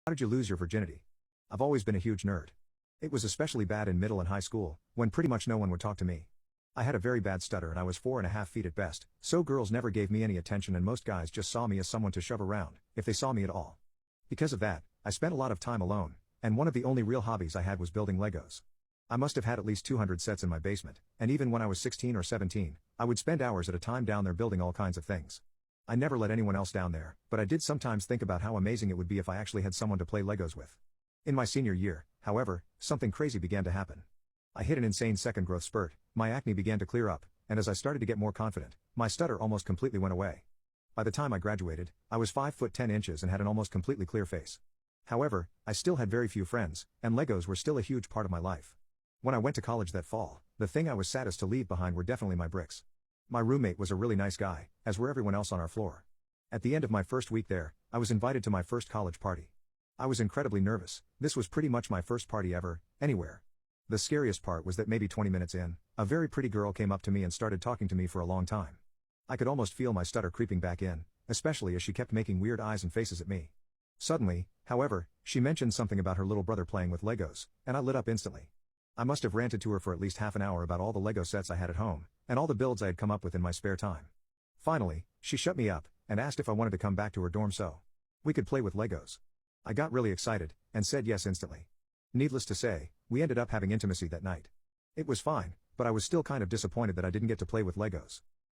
How did you lose your virginity? I've always been a huge nerd. It was especially bad in middle and high school, when pretty much no one would talk to me. I had a very bad stutter and I was 4.5 feet at best, so girls never gave me any attention and most guys just saw me as someone to shove around, if they saw me at all. Because of that, I spent a lot of time alone, and one of the only real hobbies I had was building Legos. I must have had at least 200 sets in my basement, and even when I was 16 or 17, I would spend hours at a time down there building all kinds of things. I never let anyone else down there, but I did sometimes think about how amazing it would be if I actually had someone to play Legos with. In my senior year, however, something crazy began to happen. I hit an insane second growth spurt, my acne began to clear up, and as I started to get more confident, my stutter almost completely went away. By the time I graduated, I was 5 foot 10 inches and had an almost completely clear face. However, I still had very few friends, and Legos were still a huge part of my life. When I went to college that fall, the thing I was saddest to leave behind were definitely my bricks. My roommate was a really nice guy, as were everyone else on our floor. At the end of my first week there, I was invited to my first college party. I was incredibly nervous, this was pretty much my first party ever, anywhere. The scariest part was that maybe 20 minutes in, a very pretty girl came up to me and started talking to me for a long time. I could almost feel my stutter creeping back in, especially as she kept making weird eyes and faces at me. Suddenly, however, she mentioned something about her little brother playing with Legos, and I lit up instantly. I must have ranted to her for at least half an hour about all the Lego sets I had at home, and all the builds I had come up with in my spare time. Finally, she shut me up, and asked if I wanted to come back to her dorm so we could play with Legos. I got really excited, and said yes instantly. Needless to say, we ended up having intimacy that night. It was fine, but I was still kind of disappointed that I didn't get to play with Legos.